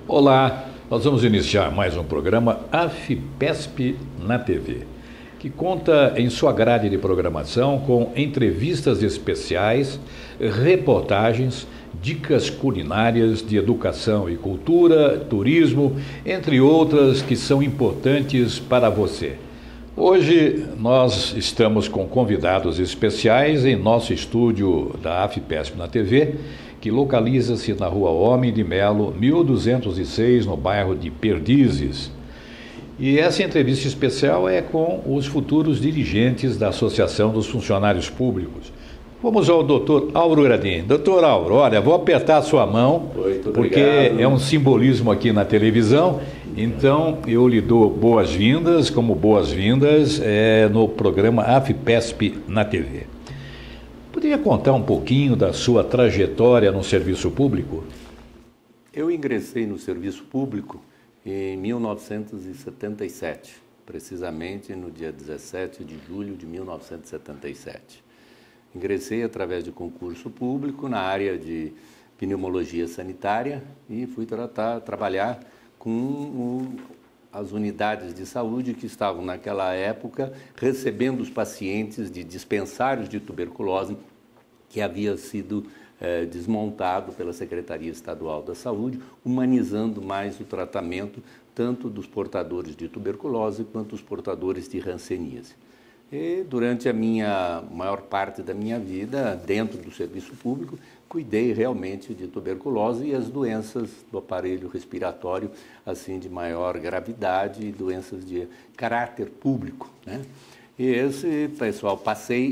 Olá, nós vamos iniciar mais um programa AFPESP na TV, que conta em sua grade de programação com entrevistas especiais, reportagens, dicas culinárias de educação e cultura, turismo, entre outras que são importantes para você. Hoje nós estamos com convidados especiais em nosso estúdio da AFPESP na TV, que localiza-se na Rua Homem de Melo, 1206, no bairro de Perdizes. E essa entrevista especial é com os futuros dirigentes da Associação dos Funcionários Públicos. Vamos ao doutor Auro Gradim. Doutor Auro, olha, vou apertar a sua mão, porque é um simbolismo aqui na televisão, então eu lhe dou boas-vindas, como boas-vindas no programa AFPESP na TV. Poderia contar um pouquinho da sua trajetória no serviço público? Eu ingressei no serviço público em 1977, precisamente no dia 17 de julho de 1977. Ingressei através de concurso público na área de pneumologia sanitária e fui trabalhar com as unidades de saúde que estavam naquela época recebendo os pacientes de dispensários de tuberculose que havia sido desmontado pela Secretaria Estadual da Saúde, humanizando mais o tratamento tanto dos portadores de tuberculose quanto os portadores de hanseníase. E durante a maior parte da minha vida, dentro do serviço público, cuidei realmente de tuberculose e as doenças do aparelho respiratório, assim, de maior gravidade e doenças de caráter público, né? E esse, pessoal,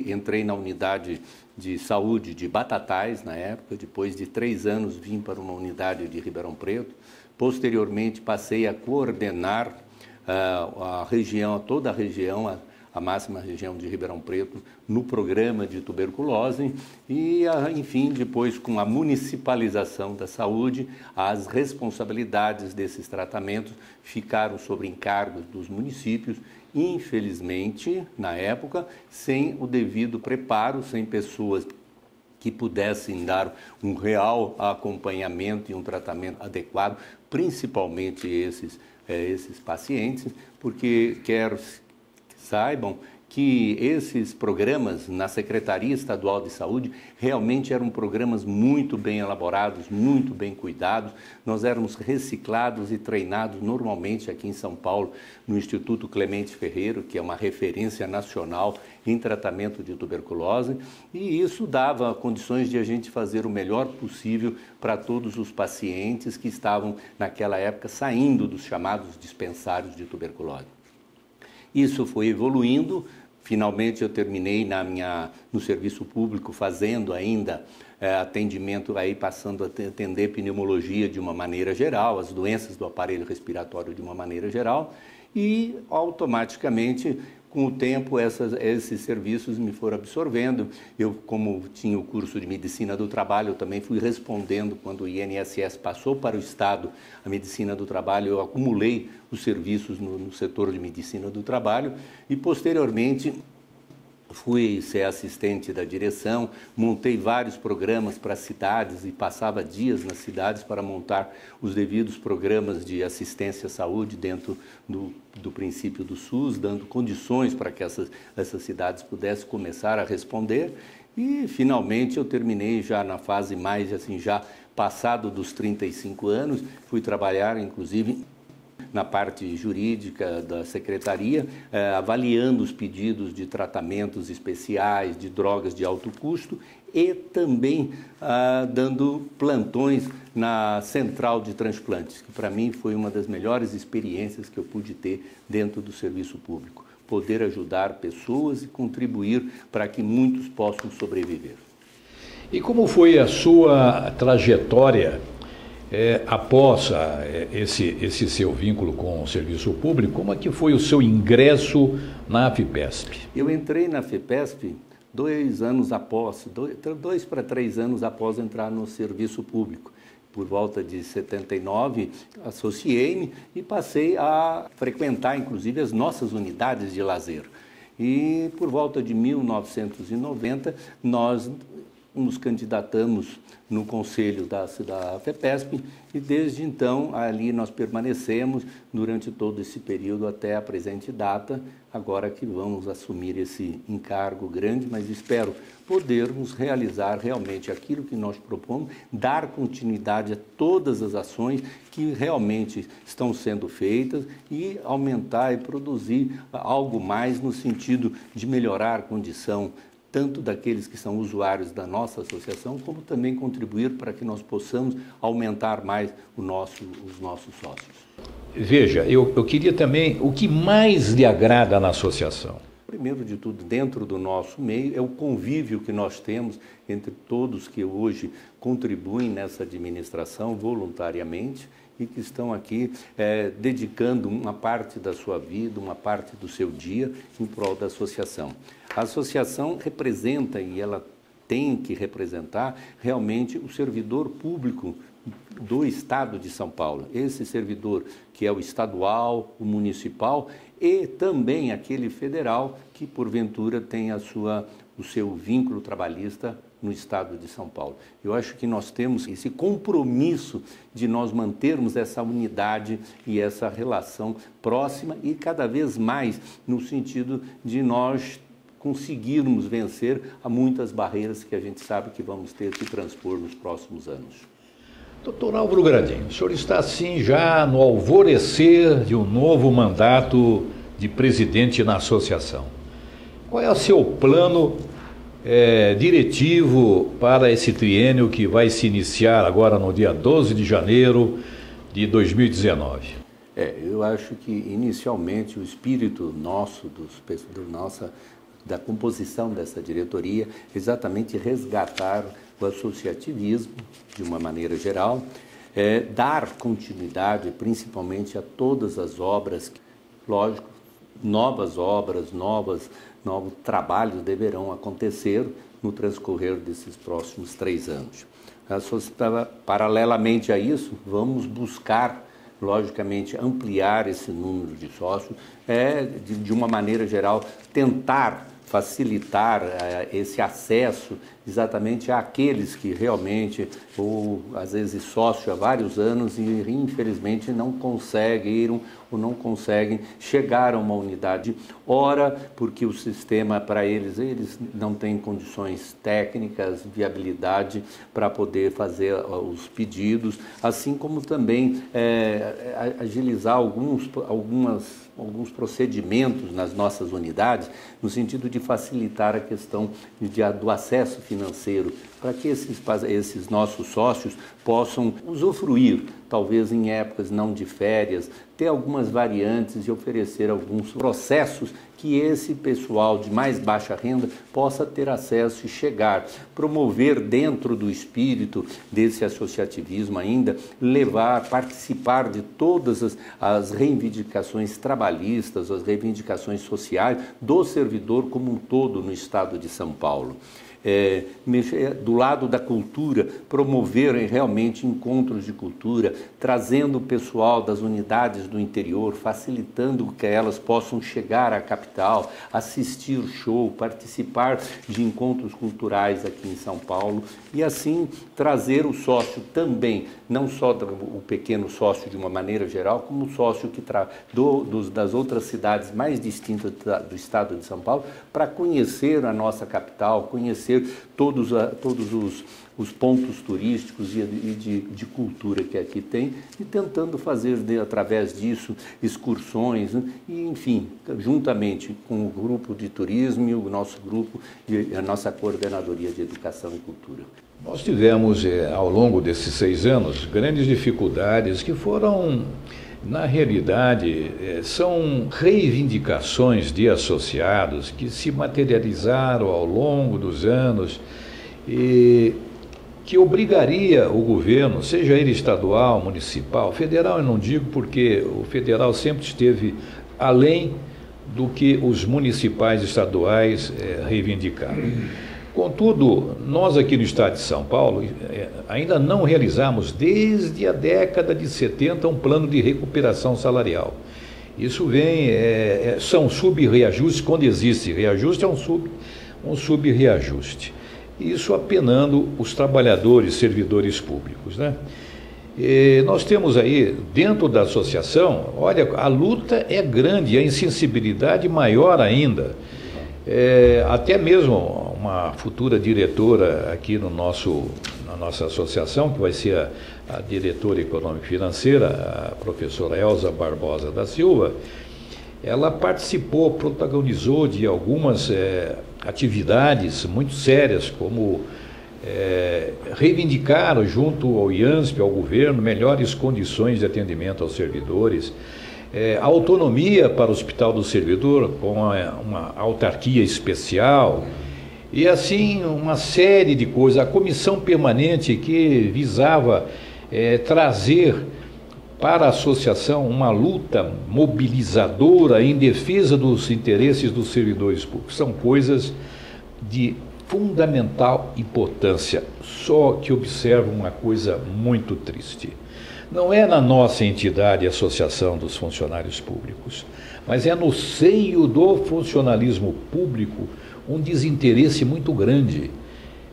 entrei na unidade de saúde de Batatais, na época, depois de 3 anos vim para uma unidade de Ribeirão Preto, posteriormente passei a coordenar toda a região, a máxima região de Ribeirão Preto, no programa de tuberculose e, enfim, depois com a municipalização da saúde, as responsabilidades desses tratamentos ficaram sob encargo dos municípios, infelizmente, na época, sem o devido preparo, sem pessoas que pudessem dar um real acompanhamento e um tratamento adequado, principalmente esses pacientes, porque quero saibam que esses programas na Secretaria Estadual de Saúde realmente eram programas muito bem elaborados, muito bem cuidados. Nós éramos reciclados e treinados normalmente aqui em São Paulo, no Instituto Clemente Ferreiro, que é uma referência nacional em tratamento de tuberculose, e isso dava condições de a gente fazer o melhor possível para todos os pacientes que estavam naquela época saindo dos chamados dispensários de tuberculose. Isso foi evoluindo, finalmente eu terminei no serviço público fazendo ainda atendimento, passando a atender pneumologia de uma maneira geral, as doenças do aparelho respiratório de uma maneira geral e automaticamente com o tempo esses serviços me foram absorvendo. Eu, como tinha o curso de medicina do trabalho, eu também fui respondendo quando o INSS passou para o Estado a medicina do trabalho, eu acumulei os serviços no setor de medicina do trabalho e posteriormente fui ser assistente da direção, montei vários programas para cidades e passava dias nas cidades para montar os devidos programas de assistência à saúde dentro do princípio do SUS, dando condições para que essas cidades pudessem começar a responder. E, finalmente, eu terminei já na fase mais, assim, já passado dos 35 anos, fui trabalhar, inclusive, na parte jurídica da secretaria, avaliando os pedidos de tratamentos especiais, de drogas de alto custo e também dando plantões na central de transplantes, que para mim foi uma das melhores experiências que eu pude ter dentro do serviço público. Poder ajudar pessoas e contribuir para que muitos possam sobreviver. E como foi a sua trajetória após esse seu vínculo com o serviço público? Como é que foi o seu ingresso na AFPESP? Eu entrei na AFPESP 2 para 3 anos após entrar no serviço público. Por volta de 79, associei-me e passei a frequentar, inclusive, as nossas unidades de lazer. E por volta de 1990, nós nos candidatamos no conselho da FEPESP e desde então ali nós permanecemos durante todo esse período até a presente data, agora que vamos assumir esse encargo grande, mas espero podermos realizar realmente aquilo que nós propomos, dar continuidade a todas as ações que realmente estão sendo feitas e aumentar e produzir algo mais no sentido de melhorar a condição tanto daqueles que são usuários da nossa associação, como também contribuir para que nós possamos aumentar mais os nossos sócios. Veja, eu queria também, o que mais lhe agrada na associação? Primeiro de tudo, dentro do nosso meio, é o convívio que nós temos entre todos que hoje contribuem nessa administração voluntariamente e que estão aqui dedicando uma parte da sua vida, uma parte do seu dia em prol da associação. A associação representa, e ela tem que representar, realmente o servidor público do Estado de São Paulo. Esse servidor que é o estadual, o municipal e também aquele federal que, porventura, tem o seu vínculo trabalhista no Estado de São Paulo. Eu acho que nós temos esse compromisso de nós mantermos essa unidade e essa relação próxima e cada vez mais no sentido de nós conseguirmos vencer a muitas barreiras que a gente sabe que vamos ter que transpor nos próximos anos. Doutor Álvaro Grandim, o senhor está assim já no alvorecer de um novo mandato de presidente na associação. Qual é o seu plano diretivo para esse triênio que vai se iniciar agora no dia 12 de janeiro de 2019? Eu acho que inicialmente o espírito nosso, da composição dessa diretoria, exatamente resgatar o associativismo de uma maneira geral, dar continuidade principalmente a todas as obras, lógico, novos trabalhos deverão acontecer no transcorrer desses próximos 3 anos. Paralelamente a isso, vamos buscar, logicamente, ampliar esse número de sócios, de uma maneira geral, tentar facilitar esse acesso exatamente àqueles que realmente, ou às vezes sócio há vários anos e infelizmente não conseguem ou não conseguem chegar a uma unidade. Ora, porque o sistema para eles não têm condições técnicas, viabilidade para poder fazer os pedidos, assim como também agilizar alguns procedimentos nas nossas unidades, no sentido de facilitar a questão do acesso financeiro, para que esses nossos sócios possam usufruir, talvez em épocas não de férias, ter algumas variantes e oferecer alguns processos que esse pessoal de mais baixa renda possa ter acesso e chegar, promover dentro do espírito desse associativismo ainda, participar de todas as reivindicações trabalhistas, as reivindicações sociais do servidor como um todo no Estado de São Paulo. Do lado da cultura, promoverem realmente encontros de cultura, trazendo o pessoal das unidades do interior, facilitando que elas possam chegar à capital, assistir show, participar de encontros culturais aqui em São Paulo e assim trazer o sócio também, não só o pequeno sócio de uma maneira geral, como o sócio que das outras cidades mais distintas do Estado de São Paulo, para conhecer a nossa capital, conhecer todos os pontos turísticos e de cultura que aqui tem e tentando fazer através disso excursões, né? E enfim, juntamente com o grupo de turismo e o nosso grupo, a nossa coordenadoria de educação e cultura. Nós tivemos ao longo desses 6 anos grandes dificuldades que foram, na realidade, são reivindicações de associados que se materializaram ao longo dos anos e que obrigaria o governo, seja ele estadual, municipal, federal eu não digo porque o federal sempre esteve além do que os municipais e estaduais reivindicaram. Contudo, nós aqui no estado de São Paulo ainda não realizamos desde a década de 70 um plano de recuperação salarial. Isso são sub-reajustes quando existe reajuste, é um sub-reajuste. isso apenando os trabalhadores, servidores públicos, né? E nós temos aí, dentro da associação, olha, a luta é grande, a insensibilidade maior ainda. Até mesmo uma futura diretora aqui na nossa associação, que vai ser a diretora econômico-financeira, a professora Elza Barbosa da Silva, ela participou, protagonizou de algumas atividades muito sérias, como reivindicar junto ao IANSP, ao governo, melhores condições de atendimento aos servidores, a autonomia para o Hospital do Servidor, com uma autarquia especial, e assim uma série de coisas. A comissão permanente que visava trazer para a associação uma luta mobilizadora em defesa dos interesses dos servidores públicos. São coisas de fundamental importância, só que observo uma coisa muito triste. Não é na nossa entidade, Associação dos Funcionários Públicos, mas é no seio do funcionalismo público um desinteresse muito grande.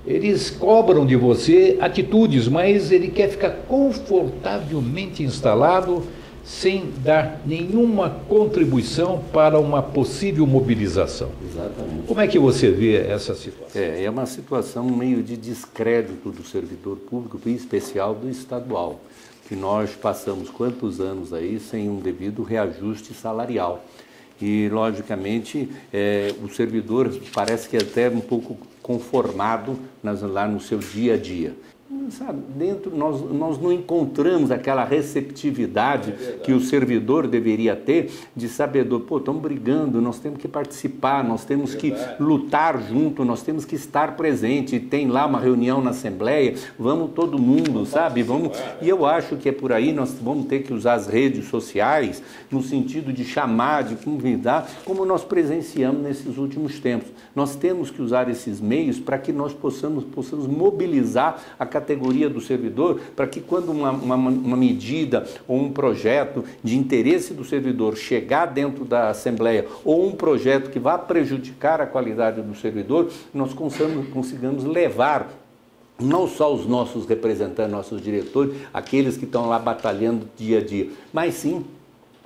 Eles cobram de você atitudes, mas ele quer ficar confortavelmente instalado sem dar nenhuma contribuição para uma possível mobilização. Exatamente. Como é que você vê essa situação? É uma situação meio de descrédito do servidor público, em especial do estadual, que nós passamos quantos anos aí sem um devido reajuste salarial. E, logicamente, o servidor parece que é até um pouco conformado lá no seu dia a dia. Sabe, nós não encontramos aquela receptividade que o servidor deveria ter de sabedor, estamos brigando, nós temos que participar, nós temos que lutar junto, nós temos que estar presente, tem lá uma reunião na Assembleia, vamos todo mundo, sabe? E eu acho que é por aí, nós vamos ter que usar as redes sociais no sentido de chamar, de convidar, como nós presenciamos nesses últimos tempos. Nós temos que usar esses meios para que nós possamos mobilizar a categoria do servidor, para que quando uma medida ou um projeto de interesse do servidor chegar dentro da Assembleia ou um projeto que vá prejudicar a qualidade do servidor, nós consigamos levar não só os nossos representantes, nossos diretores, aqueles que estão lá batalhando dia a dia, mas sim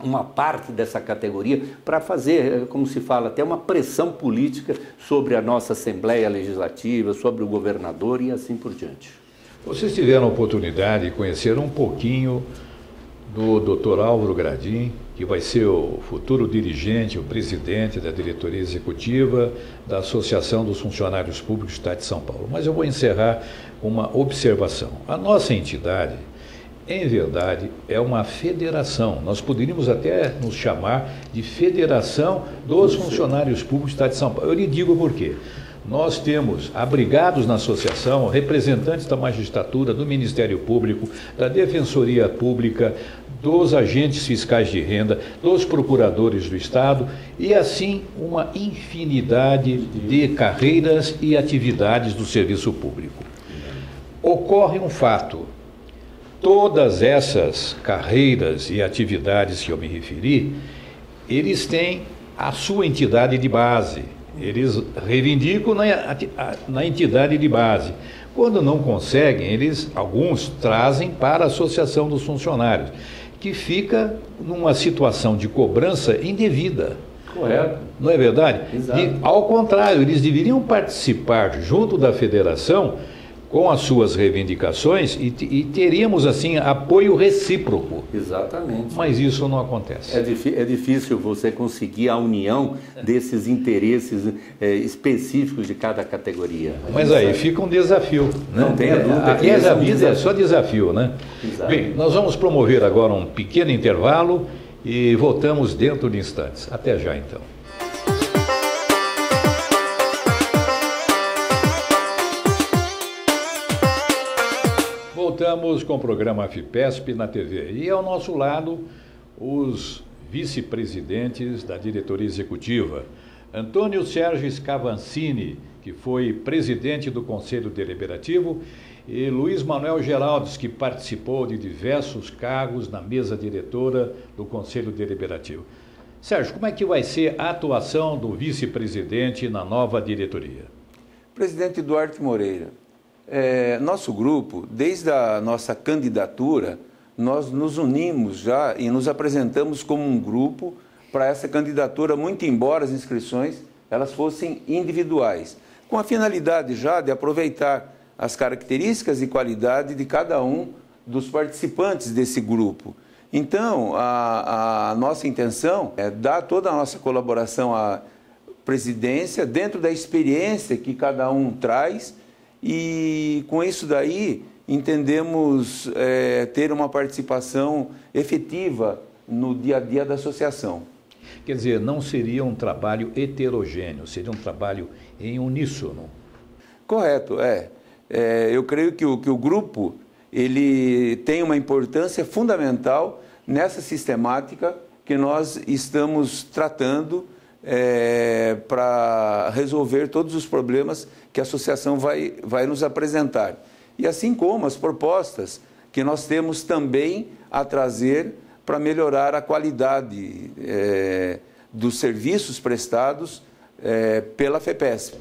uma parte dessa categoria para fazer, como se fala, até uma pressão política sobre a nossa Assembleia Legislativa, sobre o governador e assim por diante. Vocês tiveram a oportunidade de conhecer um pouquinho do Dr. Álvaro Gradim, que vai ser o futuro dirigente, o presidente da diretoria executiva da Associação dos Funcionários Públicos do Estado de São Paulo. Mas eu vou encerrar com uma observação. A nossa entidade, em verdade, é uma federação. Nós poderíamos até nos chamar de Federação dos Funcionários Públicos do Estado de São Paulo. Eu lhe digo por quê. Nós temos abrigados na associação representantes da magistratura, do Ministério Público, da Defensoria Pública, dos agentes fiscais de renda, dos procuradores do Estado e assim uma infinidade de carreiras e atividades do serviço público. Ocorre um fato: todas essas carreiras e atividades que eu me referi, eles têm a sua entidade de base. Eles reivindicam na entidade de base. Quando não conseguem, alguns trazem para a Associação dos Funcionários, que fica numa situação de cobrança indevida. Correto. Não é verdade? Exato. Ao contrário, eles deveriam participar junto da federação com as suas reivindicações e teríamos, assim, apoio recíproco. Exatamente. Mas isso não acontece. É difícil você conseguir a união desses interesses específicos de cada categoria. Mas aí fica um desafio, né? Não tenha dúvida. A vida é só desafio, né? Exato. Bem, nós vamos promover agora um pequeno intervalo e voltamos dentro de instantes. Até já, então. Voltamos com o programa FIPESP na TV. E ao nosso lado, os vice-presidentes da diretoria executiva. Antônio Sérgio Scavancini, que foi presidente do Conselho Deliberativo, e Luiz Manuel Geraldes, que participou de diversos cargos na mesa diretora do Conselho Deliberativo. Sérgio, como é que vai ser a atuação do vice-presidente na nova diretoria? Presidente Duarte Moreira, nosso grupo, desde a nossa candidatura, nós nos unimos já e nos apresentamos como um grupo para essa candidatura, muito embora as inscrições elas fossem individuais, com a finalidade já de aproveitar as características e qualidade de cada um dos participantes desse grupo. Então, a nossa intenção é dar toda a nossa colaboração à presidência, dentro da experiência que cada um traz, e com isso daí entendemos ter uma participação efetiva no dia a dia da associação. Quer dizer, não seria um trabalho heterogêneo, seria um trabalho em uníssono. Correto, eu creio que o grupo ele tem uma importância fundamental nessa sistemática que nós estamos tratando para resolver todos os problemas que a associação vai nos apresentar. E assim como as propostas que nós temos também a trazer para melhorar a qualidade dos serviços prestados pela FEPESP.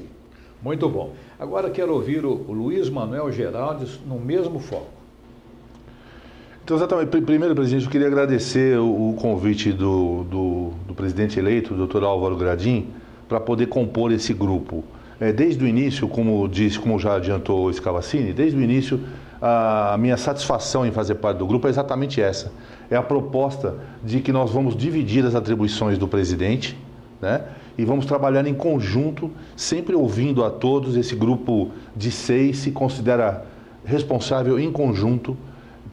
Muito bom. Agora quero ouvir o Luiz Manuel Geraldes no mesmo foco. Então, exatamente. Primeiro, presidente, eu queria agradecer o convite do presidente eleito, o Dr. Álvaro Gradim, para poder compor esse grupo. Desde o início, como já adiantou o Scavacini, desde o início, a minha satisfação em fazer parte do grupo é exatamente essa. É a proposta de que nós vamos dividir as atribuições do presidente, né? E vamos trabalhar em conjunto, sempre ouvindo a todos. Esse grupo de 6 se considera responsável em conjunto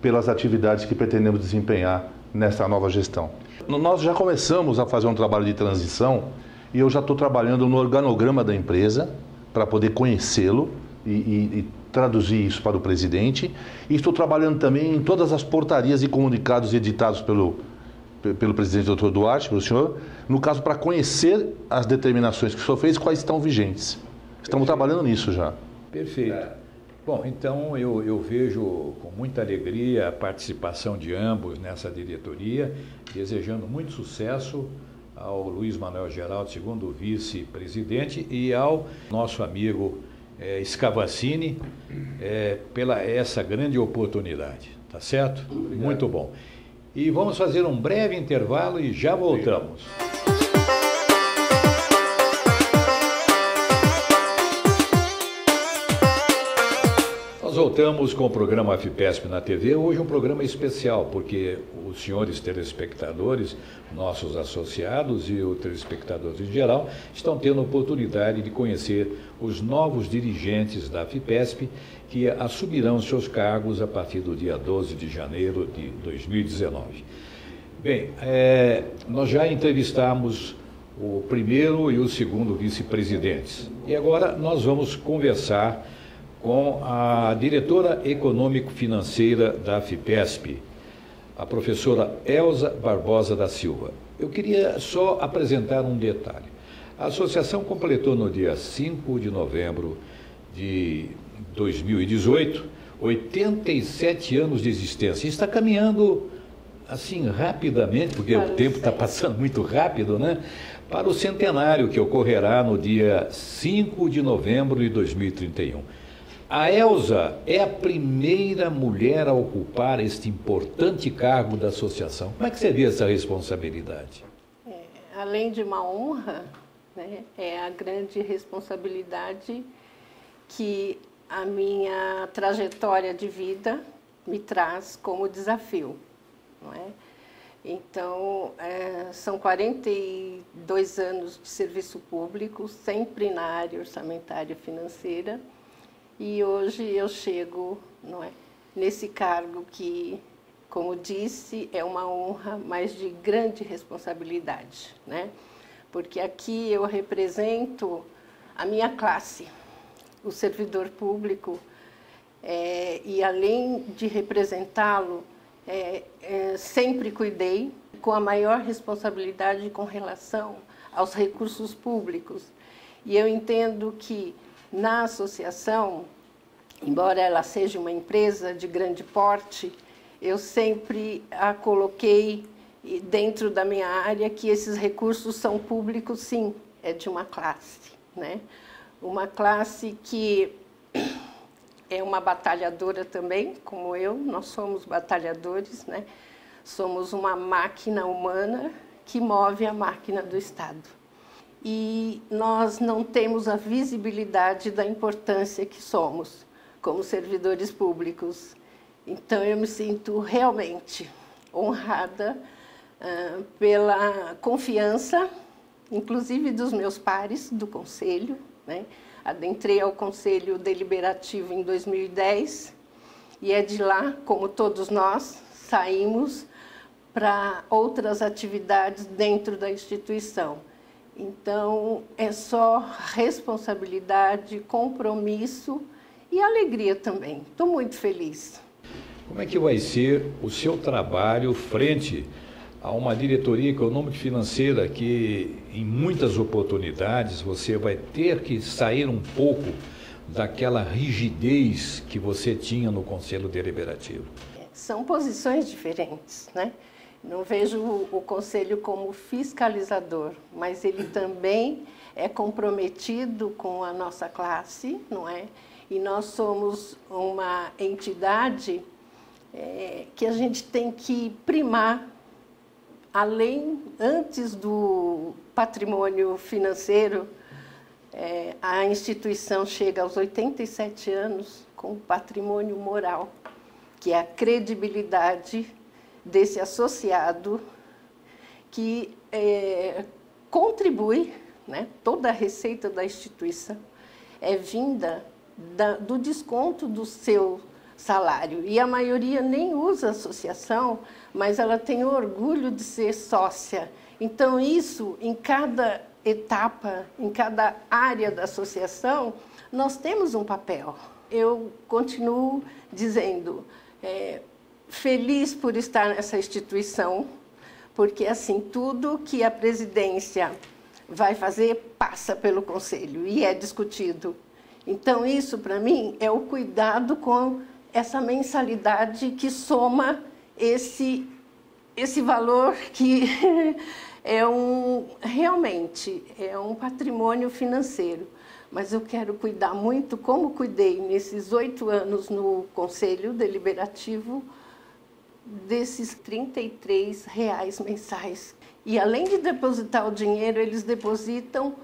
pelas atividades que pretendemos desempenhar nessa nova gestão. Nós já começamos a fazer um trabalho de transição e eu já estou trabalhando no organograma da empresa para poder conhecê-lo e traduzir isso para o presidente. E estou trabalhando também em todas as portarias e comunicados editados pelo presidente Dr. Duarte, pelo senhor, no caso para conhecer as determinações que o senhor fez, quais estão vigentes. Estamos trabalhando nisso já. Perfeito. Bom, então eu vejo com muita alegria a participação de ambos nessa diretoria, desejando muito sucesso ao Luiz Manuel Geraldo, segundo vice-presidente, e ao nosso amigo Scavacini, pela essa grande oportunidade, tá certo? Obrigado. Muito bom. E vamos fazer um breve intervalo e já voltamos. Nós voltamos com o programa FIPESP na TV, hoje um programa especial, porque os senhores telespectadores, nossos associados e os telespectadores em geral, estão tendo a oportunidade de conhecer os novos dirigentes da FIPESP que assumirão seus cargos a partir do dia 12 de janeiro de 2019. Bem, nós já entrevistamos o primeiro e o segundo vice-presidentes e agora nós vamos conversar com a diretora econômico-financeira da FIPESP, a professora Elza Barbosa da Silva. Eu queria só apresentar um detalhe. A associação completou no dia 5 de novembro de 2018 87 anos de existência. Está caminhando assim rapidamente, porque o tempo está passando muito rápido, né? Para o centenário que ocorrerá no dia 5 de novembro de 2031. A Elza é a primeira mulher a ocupar este importante cargo da associação. Como é que você vê essa responsabilidade? Além de uma honra, né, é a grande responsabilidade que a minha trajetória de vida me traz como desafio, não é? Então, são 42 anos de serviço público, sempre na área orçamentária e financeira, e hoje eu chego, não é, nesse cargo que, como disse, é uma honra, mas de grande responsabilidade, né? Porque aqui eu represento a minha classe, o servidor público, e além de representá-lo, sempre cuidei com a maior responsabilidade com relação aos recursos públicos. E eu entendo que na associação, embora ela seja uma empresa de grande porte, eu sempre a coloquei dentro da minha área que esses recursos são públicos, sim, é de uma classe, né? uma classe que é uma batalhadora também, como eu, nós somos batalhadores, né? Somos uma máquina humana que move a máquina do Estado. E nós não temos a visibilidade da importância que somos como servidores públicos. Então, eu me sinto realmente honrada pela confiança, inclusive dos meus pares do Conselho, né? Adentrei ao Conselho Deliberativo em 2010 e é de lá, como todos nós, saímos para outras atividades dentro da instituição. Então, é só responsabilidade, compromisso e alegria também. Estou muito feliz. Como é que vai ser o seu trabalho frente a uma diretoria econômica e financeira que, em muitas oportunidades, você vai ter que sair um pouco daquela rigidez que você tinha no Conselho Deliberativo? São posições diferentes, né? Não vejo o Conselho como fiscalizador, mas ele também é comprometido com a nossa classe, não é? E nós somos uma entidade que a gente tem que primar, antes do patrimônio financeiro, a instituição chega aos 87 anos com patrimônio moral, que é a credibilidade desse associado que contribui, né? Toda a receita da instituição é vinda do desconto do seu salário. E a maioria nem usa a associação, mas ela tem orgulho de ser sócia. Então, isso, em cada etapa, em cada área da associação, nós temos um papel. Eu continuo dizendo, feliz por estar nessa instituição, porque, assim, tudo que a presidência vai fazer passa pelo Conselho e é discutido. Então, isso, para mim, é o cuidado com essa mensalidade que soma esse valor que realmente é um patrimônio financeiro. Mas eu quero cuidar muito, como cuidei nesses 8 anos no Conselho Deliberativo, desses R$ 33 mensais. E, além de depositar o dinheiro, eles depositam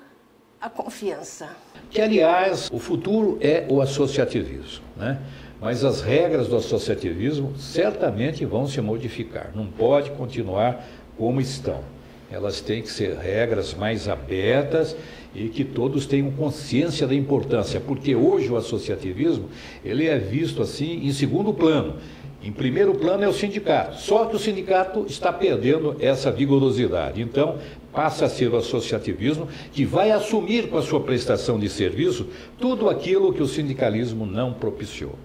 a confiança. Que, aliás, o futuro é o associativismo, né? Mas as regras do associativismo certamente vão se modificar. Não pode continuar como estão. Elas têm que ser regras mais abertas e que todos tenham consciência da importância, porque hoje o associativismo ele é visto assim em segundo plano. Em primeiro plano é o sindicato, só que o sindicato está perdendo essa vigorosidade. Então, passa a ser o associativismo que vai assumir com a sua prestação de serviço tudo aquilo que o sindicalismo não propiciou.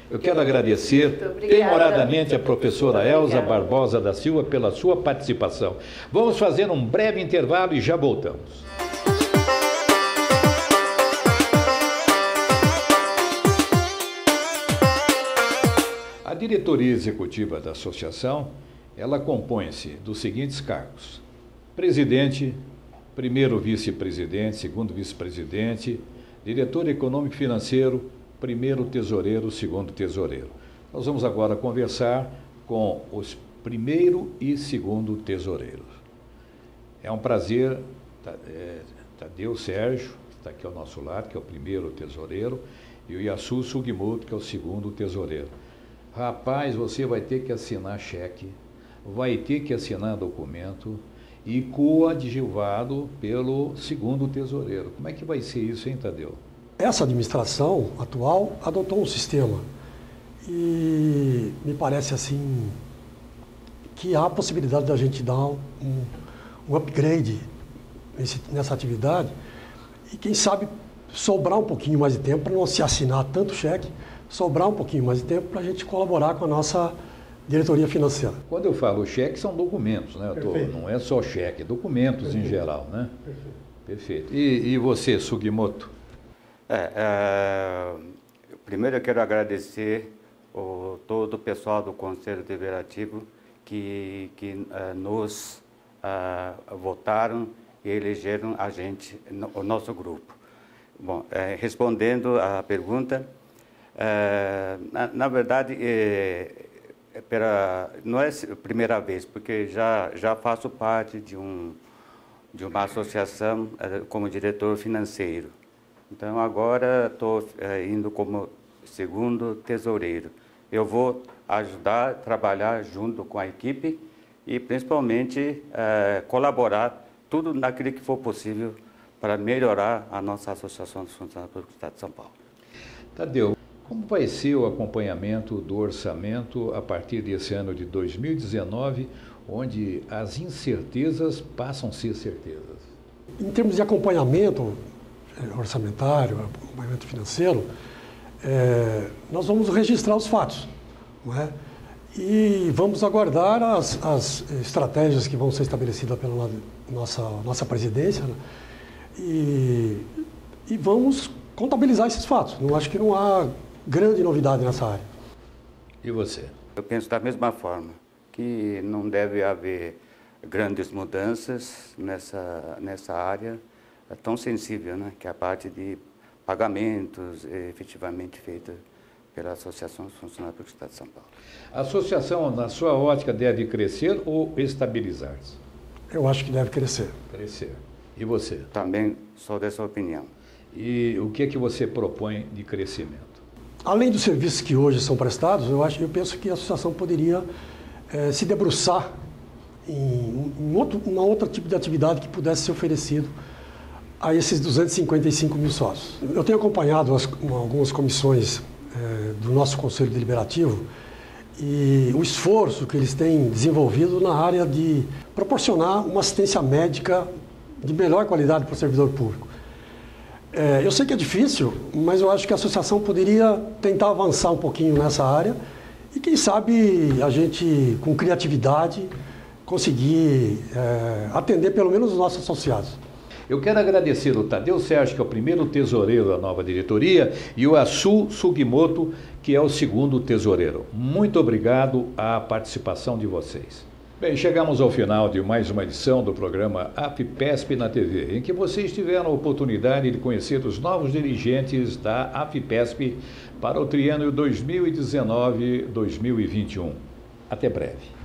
Eu quero agradecer temoradamente a professora Elza Barbosa da Silva pela sua participação. Vamos fazer um breve intervalo e já voltamos. A diretoria executiva da associação, ela compõe-se dos seguintes cargos: presidente, primeiro vice-presidente, segundo vice-presidente, diretor econômico e financeiro, primeiro tesoureiro, segundo tesoureiro. Nós vamos agora conversar com os primeiro e segundo tesoureiros. É um prazer, Tadeu Sérgio, que está aqui ao nosso lado, que é o primeiro tesoureiro, e o Yasu Sugimoto, que é o segundo tesoureiro. Rapaz, você vai ter que assinar cheque, vai ter que assinar documento e coadjuvado pelo segundo tesoureiro. Como é que vai ser isso, hein, Tadeu? Essa administração atual adotou um sistema e me parece assim que há a possibilidade da gente dar um upgrade nessa atividade e quem sabe sobrar um pouquinho mais de tempo para não se assinar tanto cheque, sobrar um pouquinho mais de tempo para a gente colaborar com a nossa diretoria financeira. Quando eu falo cheque, são documentos, né? Não é só cheque, documentos em geral, né? Perfeito. E você, Sugimoto? Primeiro eu quero agradecer todo o pessoal do Conselho Deliberativo que nos votaram e elegeram a gente, o nosso grupo. Bom, respondendo à pergunta, na verdade, não é a primeira vez, porque já faço parte de uma associação como diretor financeiro. Então, agora estou indo como segundo tesoureiro. Eu vou ajudar a trabalhar junto com a equipe e, principalmente, colaborar tudo naquilo que for possível para melhorar a nossa Associação dos Funcionários Públicos do Estado de São Paulo. Tadeu, como vai ser o acompanhamento do orçamento a partir desse ano de 2019, onde as incertezas passam a ser certezas? Em termos de acompanhamento orçamentário, acompanhamento financeiro, nós vamos registrar os fatos, não é? E vamos aguardar as estratégias que vão ser estabelecidas pela nossa presidência, né? E vamos contabilizar esses fatos. Acho que não há grande novidade nessa área. E você? Eu penso da mesma forma, que não deve haver grandes mudanças nessa área tão sensível, né, que é a parte de pagamentos efetivamente feita pela Associação dos Funcionários Públicos do Estado de São Paulo. A associação, na sua ótica, deve crescer ou estabilizar-se? Eu acho que deve crescer. Crescer. E você? Também sou dessa opinião. E o que é que você propõe de crescimento? Além dos serviços que hoje são prestados, eu penso que a associação poderia se debruçar em uma outra tipo de atividade que pudesse ser oferecido a esses 255 mil sócios. Eu tenho acompanhado algumas comissões do nosso Conselho Deliberativo e o esforço que eles têm desenvolvido na área de proporcionar uma assistência médica de melhor qualidade para o servidor público. Eu sei que é difícil, mas eu acho que a associação poderia tentar avançar um pouquinho nessa área e, quem sabe, a gente, com criatividade, conseguir atender pelo menos os nossos associados. Eu quero agradecer o Tadeu Sérgio, que é o primeiro tesoureiro da nova diretoria, e o Asu Sugimoto, que é o segundo tesoureiro. Muito obrigado à participação de vocês. Bem, chegamos ao final de mais uma edição do programa AFIPESP na TV, em que vocês tiveram a oportunidade de conhecer os novos dirigentes da AFIPESP para o triênio 2019-2021. Até breve.